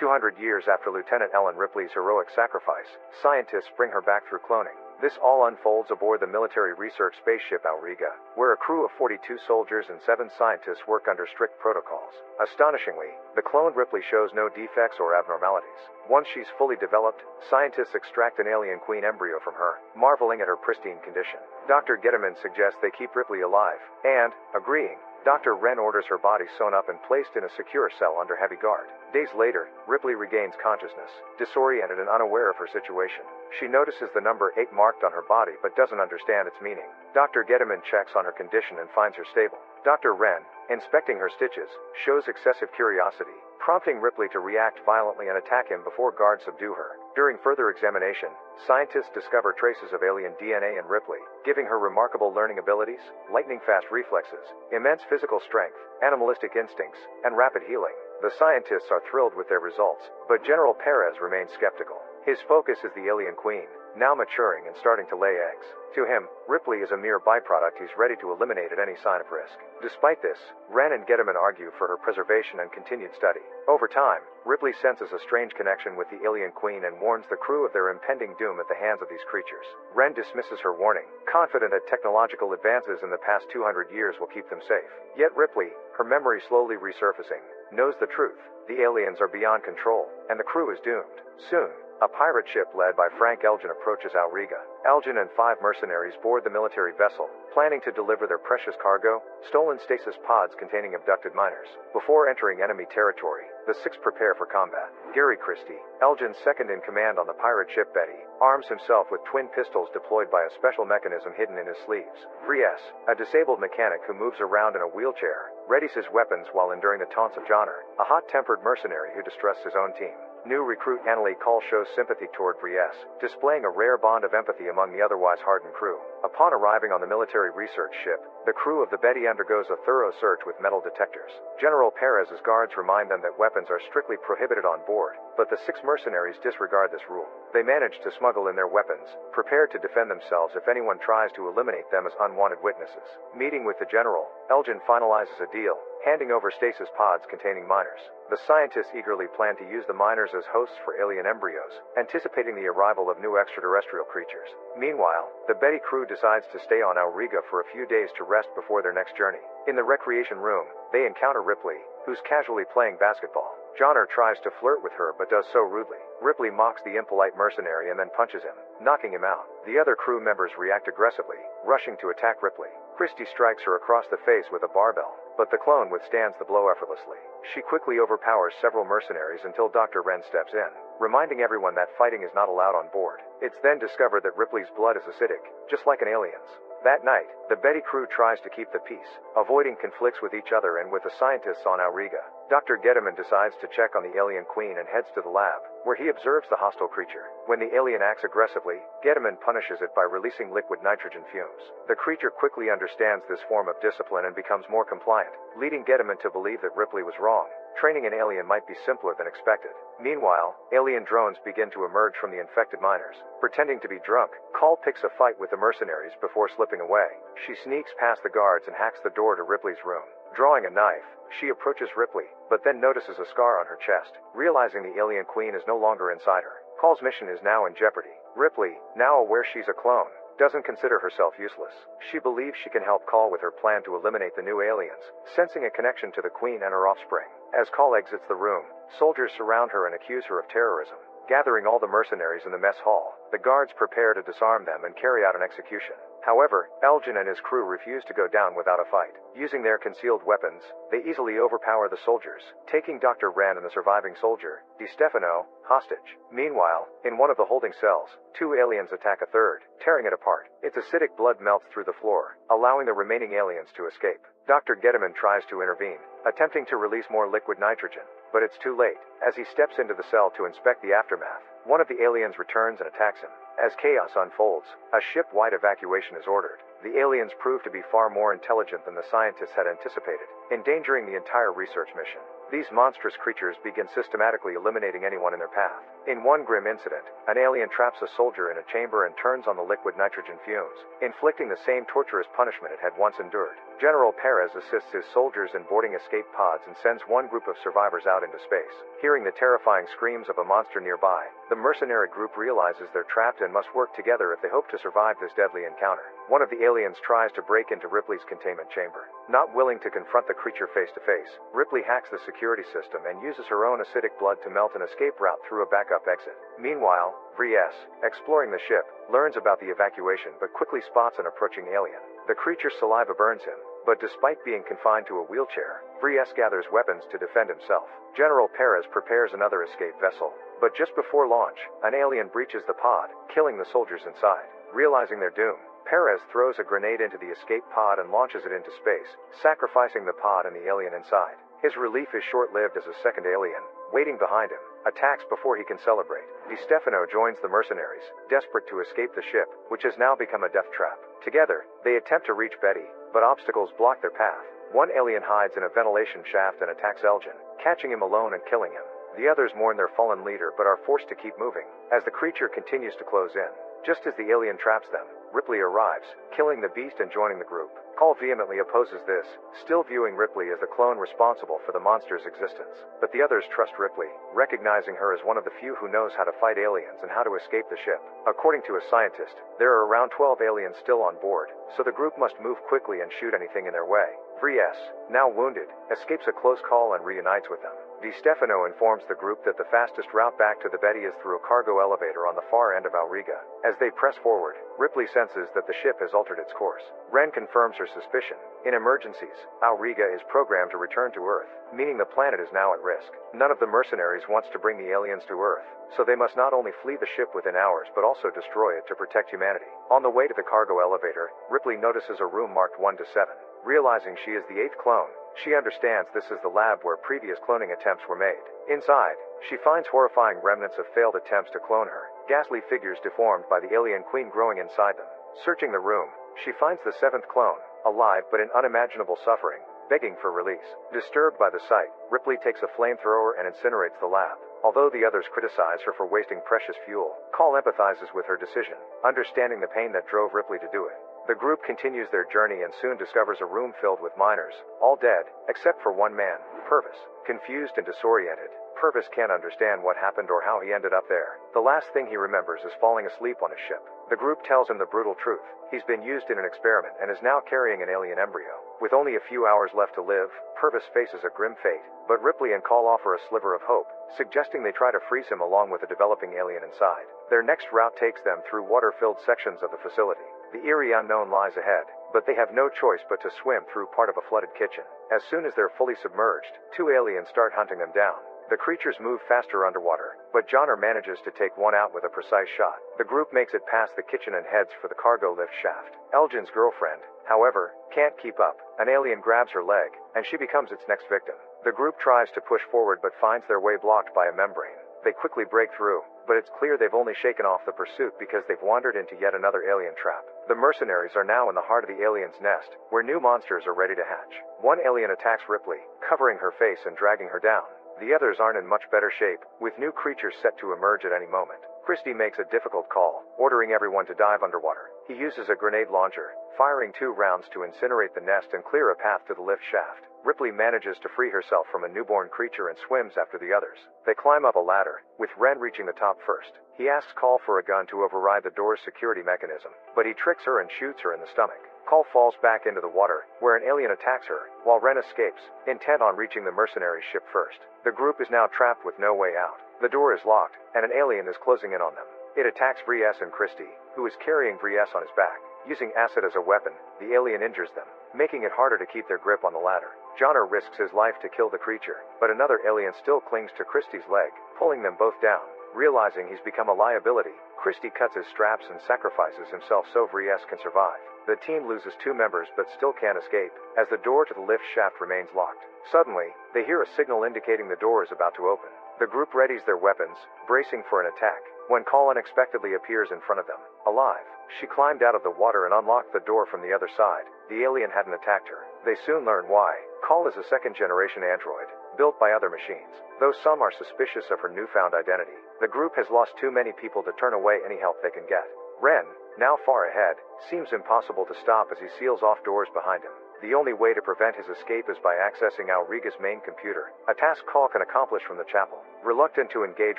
200 years after Lieutenant Ellen Ripley's heroic sacrifice, scientists bring her back through cloning. This all unfolds aboard the military research spaceship Auriga, where a crew of 42 soldiers and 7 scientists work under strict protocols. Astonishingly, the cloned Ripley shows no defects or abnormalities. Once she's fully developed, scientists extract an alien queen embryo from her, marveling at her pristine condition. Dr. Getterman suggests they keep Ripley alive, and, agreeing, Dr. Wren orders her body sewn up and placed in a secure cell under heavy guard. Days later, Ripley regains consciousness, disoriented and unaware of her situation. She notices the number 8 marked on her body but doesn't understand its meaning. Dr. Getterman checks on her condition and finds her stable. Dr. Wren, inspecting her stitches, shows excessive curiosity, prompting Ripley to react violently and attack him before guards subdue her. During further examination, scientists discover traces of alien DNA in Ripley, giving her remarkable learning abilities, lightning-fast reflexes, immense physical strength, animalistic instincts, and rapid healing. The scientists are thrilled with their results, but General Perez remains skeptical. His focus is the alien queen, now maturing and starting to lay eggs. To him, Ripley is a mere byproduct he's ready to eliminate at any sign of risk. Despite this, Wren and Getterman argue for her preservation and continued study. Over time, Ripley senses a strange connection with the alien queen and warns the crew of their impending doom at the hands of these creatures. Wren dismisses her warning, confident that technological advances in the past 200 years will keep them safe. Yet Ripley, her memory slowly resurfacing, knows the truth. The aliens are beyond control, and the crew is doomed. Soon, a pirate ship led by Frank Elgin approaches Auriga. Elgin and 5 mercenaries board the military vessel, planning to deliver their precious cargo, stolen stasis pods containing abducted miners. Before entering enemy territory, the 6 prepare for combat. Gary Christie, Elgin's second-in-command on the pirate ship Betty, arms himself with twin pistols deployed by a special mechanism hidden in his sleeves. Vries, a disabled mechanic who moves around in a wheelchair, readies his weapons while enduring the taunts of Johnner, a hot-tempered mercenary who distrusts his own team. New recruit Annalie Call shows sympathy toward Vries, displaying a rare bond of empathy among the otherwise hardened crew. Upon arriving on the military research ship, the crew of the Betty undergoes a thorough search with metal detectors. General Perez's guards remind them that weapons are strictly prohibited on board, but the 6 mercenaries disregard this rule. They manage to smuggle in their weapons, prepared to defend themselves if anyone tries to eliminate them as unwanted witnesses. Meeting with the general, Elgin finalizes a deal, handing over stasis pods containing miners. The scientists eagerly plan to use the miners as hosts for alien embryos, anticipating the arrival of new extraterrestrial creatures. Meanwhile, the Betty crew decides to stay on Auriga for a few days to rest before their next journey. In the recreation room, they encounter Ripley, who's casually playing basketball. Johnner tries to flirt with her but does so rudely. Ripley mocks the impolite mercenary and then punches him, knocking him out. The other crew members react aggressively, rushing to attack Ripley. Christie strikes her across the face with a barbell, but the clone withstands the blow effortlessly. She quickly overpowers several mercenaries until Dr. Wren steps in, reminding everyone that fighting is not allowed on board. It's then discovered that Ripley's blood is acidic, just like an alien's. That night, the Betty crew tries to keep the peace, avoiding conflicts with each other and with the scientists on Auriga. Dr. Getterman decides to check on the alien queen and heads to the lab, where he observes the hostile creature. When the alien acts aggressively, Getterman punishes it by releasing liquid nitrogen fumes. The creature quickly understands this form of discipline and becomes more compliant, leading Getterman to believe that Ripley was wrong. Training an alien might be simpler than expected. Meanwhile, alien drones begin to emerge from the infected miners. Pretending to be drunk, Call picks a fight with the mercenaries before slipping away. She sneaks past the guards and hacks the door to Ripley's room. Drawing a knife, she approaches Ripley, but then notices a scar on her chest. Realizing the alien queen is no longer inside her, Call's mission is now in jeopardy. Ripley, now aware she's a clone, doesn't consider herself useless. She believes she can help Call with her plan to eliminate the new aliens, sensing a connection to the queen and her offspring. As Call exits the room, soldiers surround her and accuse her of terrorism. Gathering all the mercenaries in the mess hall, the guards prepare to disarm them and carry out an execution. However, Elgin and his crew refuse to go down without a fight. Using their concealed weapons, they easily overpower the soldiers, taking Dr. Wren and the surviving soldier, Di Stefano, hostage. Meanwhile, in one of the holding cells, 2 aliens attack a third, tearing it apart. Its acidic blood melts through the floor, allowing the remaining aliens to escape. Dr. Getterman tries to intervene, attempting to release more liquid nitrogen, but it's too late. As he steps into the cell to inspect the aftermath, one of the aliens returns and attacks him. As chaos unfolds, a ship-wide evacuation is ordered. The aliens prove to be far more intelligent than the scientists had anticipated, endangering the entire research mission. These monstrous creatures begin systematically eliminating anyone in their path. In one grim incident, an alien traps a soldier in a chamber and turns on the liquid nitrogen fumes, inflicting the same torturous punishment it had once endured. General Perez assists his soldiers in boarding escape pods and sends one group of survivors out into space. Hearing the terrifying screams of a monster nearby, the mercenary group realizes they're trapped and must work together if they hope to survive this deadly encounter. One of the aliens tries to break into Ripley's containment chamber. Not willing to confront the creature face to face, Ripley hacks the security system and uses her own acidic blood to melt an escape route through a backup exit. Meanwhile, Vries, exploring the ship, learns about the evacuation but quickly spots an approaching alien. The creature's saliva burns him, but despite being confined to a wheelchair, Vries gathers weapons to defend himself. General Perez prepares another escape vessel, but just before launch, an alien breaches the pod, killing the soldiers inside. Realizing their doom, Perez throws a grenade into the escape pod and launches it into space, sacrificing the pod and the alien inside. His relief is short-lived as a second alien, waiting behind him, attacks before he can celebrate. Di Stefano joins the mercenaries, desperate to escape the ship, which has now become a death trap. Together, they attempt to reach Betty, but obstacles block their path. One alien hides in a ventilation shaft and attacks Elgin, catching him alone and killing him. The others mourn their fallen leader but are forced to keep moving, as the creature continues to close in. Just as the alien traps them, Ripley arrives, killing the beast and joining the group. Call vehemently opposes this, still viewing Ripley as the clone responsible for the monster's existence. But the others trust Ripley, recognizing her as one of the few who knows how to fight aliens and how to escape the ship. According to a scientist, there are around 12 aliens still on board, so the group must move quickly and shoot anything in their way. Vries, now wounded, escapes a close call and reunites with them. Di Stefano informs the group that the fastest route back to the Betty is through a cargo elevator on the far end of Auriga. As they press forward, Ripley senses that the ship has altered its course. Ren confirms her suspicion. In emergencies, Auriga is programmed to return to Earth, meaning the planet is now at risk. None of the mercenaries wants to bring the aliens to Earth, so they must not only flee the ship within hours but also destroy it to protect humanity. On the way to the cargo elevator, Ripley notices a room marked 1 to 7. Realizing she is the 8th clone, she understands this is the lab where previous cloning attempts were made. Inside, she finds horrifying remnants of failed attempts to clone her, ghastly figures deformed by the alien queen growing inside them. Searching the room, she finds the 7th clone, alive but in unimaginable suffering, begging for release. Disturbed by the sight, Ripley takes a flamethrower and incinerates the lab. Although the others criticize her for wasting precious fuel, Call empathizes with her decision, understanding the pain that drove Ripley to do it. The group continues their journey and soon discovers a room filled with miners, all dead, except for one man, Purvis. Confused and disoriented, Purvis can't understand what happened or how he ended up there. The last thing he remembers is falling asleep on a ship. The group tells him the brutal truth. He's been used in an experiment and is now carrying an alien embryo. With only a few hours left to live, Purvis faces a grim fate, but Ripley and Call offer a sliver of hope, suggesting they try to freeze him along with a developing alien inside. Their next route takes them through water-filled sections of the facility. The eerie unknown lies ahead, but they have no choice but to swim through part of a flooded kitchen. As soon as they're fully submerged, 2 aliens start hunting them down. The creatures move faster underwater, but Johnner manages to take one out with a precise shot. The group makes it past the kitchen and heads for the cargo lift shaft. Elgin's girlfriend, however, can't keep up. An alien grabs her leg, and she becomes its next victim. The group tries to push forward but finds their way blocked by a membrane. They quickly break through, but it's clear they've only shaken off the pursuit because they've wandered into yet another alien trap. The mercenaries are now in the heart of the alien's nest, where new monsters are ready to hatch. One alien attacks Ripley, covering her face and dragging her down. The others aren't in much better shape, with new creatures set to emerge at any moment. Christie makes a difficult call, ordering everyone to dive underwater. He uses a grenade launcher, firing 2 rounds to incinerate the nest and clear a path to the lift shaft. Ripley manages to free herself from a newborn creature and swims after the others. They climb up a ladder, with Ren reaching the top first. He asks Call for a gun to override the door's security mechanism, but he tricks her and shoots her in the stomach. Call falls back into the water, where an alien attacks her, while Ren escapes, intent on reaching the mercenary ship first. The group is now trapped with no way out. The door is locked, and an alien is closing in on them. It attacks Vries and Christie, who is carrying Vries on his back. Using acid as a weapon, the alien injures them, making it harder to keep their grip on the ladder. Johnner risks his life to kill the creature, but another alien still clings to Christie's leg, pulling them both down. Realizing he's become a liability, Christie cuts his straps and sacrifices himself so Vries can survive. The team loses 2 members but still can't escape, as the door to the lift shaft remains locked. Suddenly, they hear a signal indicating the door is about to open. The group readies their weapons, bracing for an attack, when Call unexpectedly appears in front of them, alive. She climbed out of the water and unlocked the door from the other side. The alien hadn't attacked her. They soon learn why. Call is a second-generation android, built by other machines. Though some are suspicious of her newfound identity, the group has lost too many people to turn away any help they can get. Ren, now far ahead, seems impossible to stop as he seals off doors behind him. The only way to prevent his escape is by accessing Auriga's main computer, a task Call can accomplish from the chapel. Reluctant to engage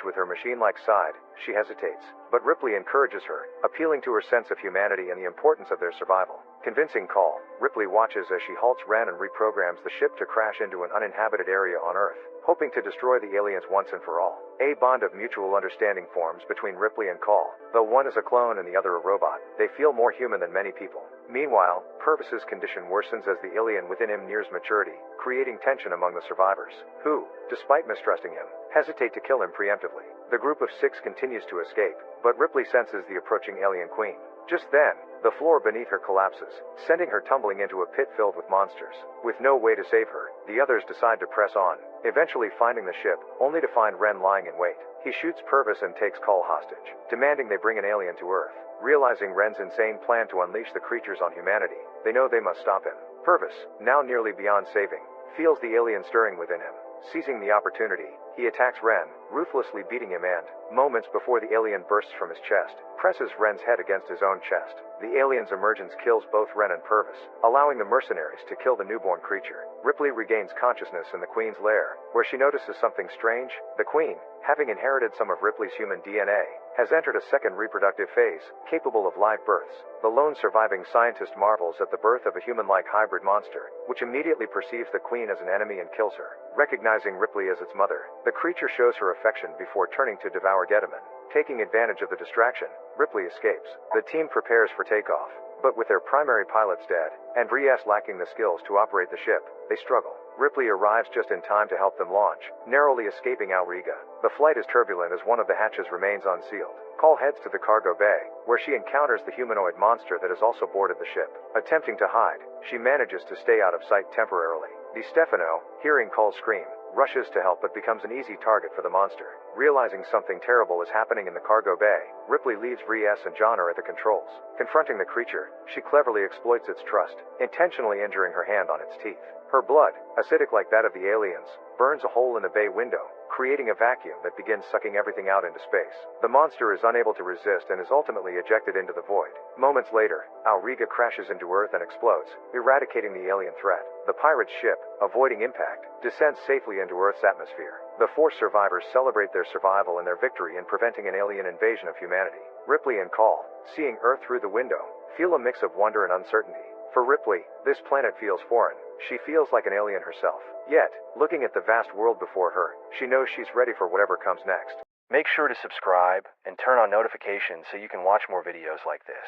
with her machine-like side, she hesitates, but Ripley encourages her, appealing to her sense of humanity and the importance of their survival. Convincing Call, Ripley watches as she halts Ren and reprograms the ship to crash into an uninhabited area on Earth, hoping to destroy the aliens once and for all. A bond of mutual understanding forms between Ripley and Call. Though one is a clone and the other a robot, they feel more human than many people. Meanwhile, Purvis's condition worsens as the alien within him nears maturity, creating tension among the survivors, who, despite mistrusting him, hesitate to kill him preemptively. The group of 6 continues to escape, but Ripley senses the approaching alien queen. Just then, the floor beneath her collapses, sending her tumbling into a pit filled with monsters. With no way to save her, the others decide to press on, eventually finding the ship, only to find Ren lying in wait. He shoots Purvis and takes Call hostage, demanding they bring an alien to Earth. Realizing Ren's insane plan to unleash the creatures on humanity, they know they must stop him. Purvis, now nearly beyond saving, feels the alien stirring within him. Seizing the opportunity, he attacks Ren, ruthlessly beating him and, moments before the alien bursts from his chest, presses Ren's head against his own chest. The alien's emergence kills both Ren and Purvis, allowing the mercenaries to kill the newborn creature. Ripley regains consciousness in the Queen's lair, where she notices something strange. The Queen, having inherited some of Ripley's human DNA, has entered a second reproductive phase, capable of live births. The lone surviving scientist marvels at the birth of a human-like hybrid monster, which immediately perceives the Queen as an enemy and kills her. Recognizing Ripley as its mother, the creature shows her affection before turning to devour Getaman. Taking advantage of the distraction, Ripley escapes. The team prepares for takeoff, but with their primary pilots dead, and Reyes lacking the skills to operate the ship, they struggle. Ripley arrives just in time to help them launch, narrowly escaping Auriga. The flight is turbulent as one of the hatches remains unsealed. Call heads to the cargo bay, where she encounters the humanoid monster that has also boarded the ship. Attempting to hide, she manages to stay out of sight temporarily. Di Stefano, hearing Call scream, rushes to help but becomes an easy target for the monster. Realizing something terrible is happening in the cargo bay, Ripley leaves Reyes and Johnner at the controls. Confronting the creature, she cleverly exploits its trust, intentionally injuring her hand on its teeth. Her blood, acidic like that of the aliens, burns a hole in the bay window, creating a vacuum that begins sucking everything out into space. The monster is unable to resist and is ultimately ejected into the void. Moments later, Auriga crashes into Earth and explodes, eradicating the alien threat. The pirate's ship, avoiding impact, descends safely into Earth's atmosphere. The 4 survivors celebrate their survival and their victory in preventing an alien invasion of humanity. Ripley and Call, seeing Earth through the window, feel a mix of wonder and uncertainty. For Ripley, this planet feels foreign. She feels like an alien herself. Yet, looking at the vast world before her, she knows she's ready for whatever comes next. Make sure to subscribe and turn on notifications so you can watch more videos like this.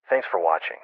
Thanks for watching.